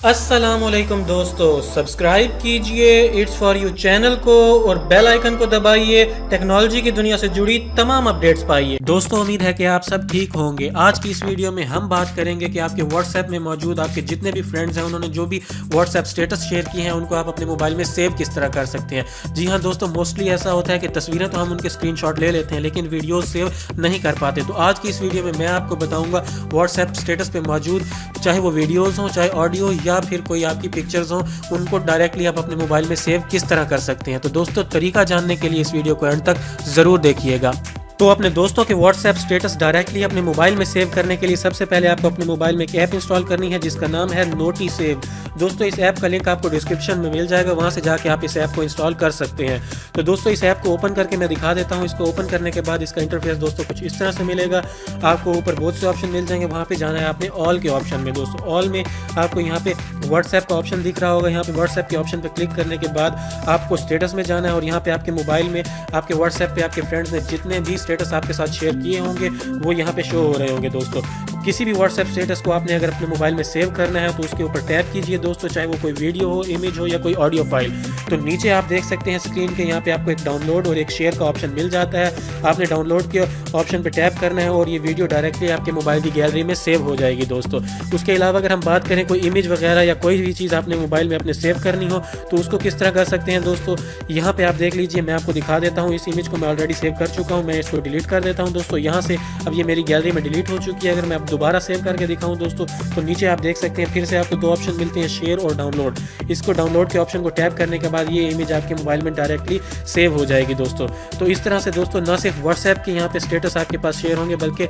السلام علیکم دوستو، سبسکرائب کیجئے اٹس فار یو چینل کو اور بیل آئیکن کو دبائیے، ٹیکنالوجی کی دنیا سے جڑی تمام اپڈیٹس پائیے۔ دوستو امید ہے کہ آپ سب ٹھیک ہوں گے۔ آج کی اس ویڈیو میں ہم بات کریں گے کہ آپ کے واٹس ایپ میں موجود آپ کے جتنے بھی فرینڈز ہیں انہوں نے جو بھی واٹس ایپ سٹیٹس شیئر کیے ہیں ان کو آپ اپنے موبائل میں سیو کس طرح کر سکتے ہیں۔ جی ہاں دوستو، موسٹلی ایسا ہوتا ہے کہ تصویریں تو ہم ان کے اسکرین شاٹ لے لیتے ہیں لیکن ویڈیوز سیو نہیں کر پاتے۔ تو آج کی اس ویڈیو میں میں آپ کو بتاؤں گا واٹس ایپ سٹیٹس پہ موجود چاہے وہ ویڈیوز ہوں، چاہے آڈیو یا پھر کوئی آپ کی پکچرز ہوں، ان کو ڈائریکٹلی آپ اپنے موبائل میں سیو کس طرح کر سکتے ہیں۔ تو دوستو طریقہ جاننے کے لیے اس ویڈیو کو اینڈ تک ضرور دیکھیے گا۔ تو اپنے دوستوں کے واٹس ایپ سٹیٹس ڈائریکٹلی اپنے موبائل میں سیو کرنے کے لیے سب سے پہلے آپ کو اپنے موبائل میں ایک ایپ انسٹال کرنی ہے جس کا نام ہے نوٹی سیو۔ دوستو اس ایپ کا لنک آپ کو ڈسکرپشن میں مل جائے گا، وہاں سے جا کے آپ اس ایپ کو انسٹال کر سکتے ہیں۔ تو دوستو اس ایپ کو اوپن کر کے میں دکھا دیتا ہوں۔ اس کو اوپن کرنے کے بعد اس کا انٹرفیس دوستو کچھ اس طرح سے ملے گا۔ آپ کو اوپر بہت سے آپشن مل جائیں گے، وہاں پہ جانا ہے آپ نے آل کے آپشن میں۔ دوستو آل میں آپ کو یہاں پہ واٹس ایپ کا آپشن دکھ رہا ہوگا، یہاں پہ واٹس ایپ کے آپشن پہ کلک کرنے کے بعد آپ کو اسٹیٹس میں جانا ہے اور یہاں پہ آپ کے موبائل میں آپ کے واٹس ایپ پہ آپ کے فرینڈز نے جتنے بھی اسٹیٹس آپ کے ساتھ شیئر کیے ہوں گے وہ یہاں پہ شو ہو رہے ہوں گے۔ دوستو کسی بھی واٹس ایپ اسٹیٹس کو آپ نے اگر اپنے موبائل میں سیو کرنا ہے تو اس کے اوپر ٹیپ کیجئے دوستو، چاہے وہ کوئی ویڈیو ہو، امیج ہو یا کوئی آڈیو فائل۔ تو نیچے آپ دیکھ سکتے ہیں اسکرین کے یہاں پہ آپ کو ایک ڈاؤن لوڈ اور ایک شیئر کا آپشن مل جاتا ہے۔ آپ نے ڈاؤن لوڈ کے آپشن پہ ٹیپ کرنا ہے اور یہ ویڈیو ڈائریکٹلی آپ کے موبائل کی گیلری میں سیو ہو جائے گی دوستو۔ اس کے علاوہ اگر ہم بات کریں کوئی امیج وغیرہ یا کوئی بھی چیز آپ نے موبائل میں اپنے سیو کرنی ہو تو اس کو کس طرح کر سکتے ہیں دوستو، یہاں پہ آپ دیکھ لیجئے، میں آپ کو دکھا دیتا ہوں۔ اس امیج کو میں آلریڈی سیو کر چکا ہوں، میں اس کو ڈیلیٹ کر دیتا ہوں دوستو۔ یہاں سے اب یہ میری گیلری میں ڈیلیٹ ہو چکی ہے۔ اگر میں اب دوبارہ سیو کر کے دکھاؤں دوستو تو نیچے آپ دیکھ سکتے ہیں پھر سے آپ کو دو آپشن ملتے ہیں، شیئر اور ڈاؤن لوڈ۔ اس کو ڈاؤن لوڈ کے آپشن کو ٹیپ کرنے کے بعد یہ امیج آپ کے موبائل میں ڈائریکٹلی سیو ہو جائے گی دوستو۔ تو اس طرح سے دوستو نہ صرف واٹس ایپ کے یہاں پہ اسٹیٹس آپ کے پاس شیئر ہوں گے بلکہ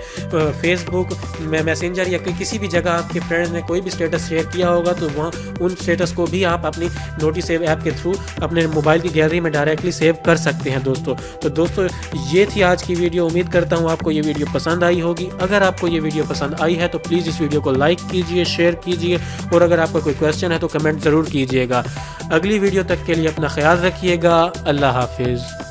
فیس بک، میسنجر یا کسی بھی جگہ آپ کے فرینڈز نے کوئی بھی اسٹیٹس شیئر کیا ہوگا تو وہاں ان اسٹیٹس کو بھی آپ اپنی نوٹی سیو ایپ کے تھرو اپنے موبائل کی گیلری میں ڈائریکٹلی سیو کر سکتے ہیں دوستو۔ تو دوستو یہ تھی آج کی ویڈیو، امید کرتا ہوں آپ کو یہ ویڈیو پسند آئی ہوگی۔ اگر آپ کو یہ ویڈیو پسند آئی ہے تو پلیز اس ویڈیو کو لائک کیجئے، شیئر کیجئے اور اگر آپ کا کوئی کویسچن ہے تو کمنٹ ضرور کیجئے گا۔ اگلی ویڈیو تک کے لیے اپنا خیال رکھیے گا۔ اللہ حافظ۔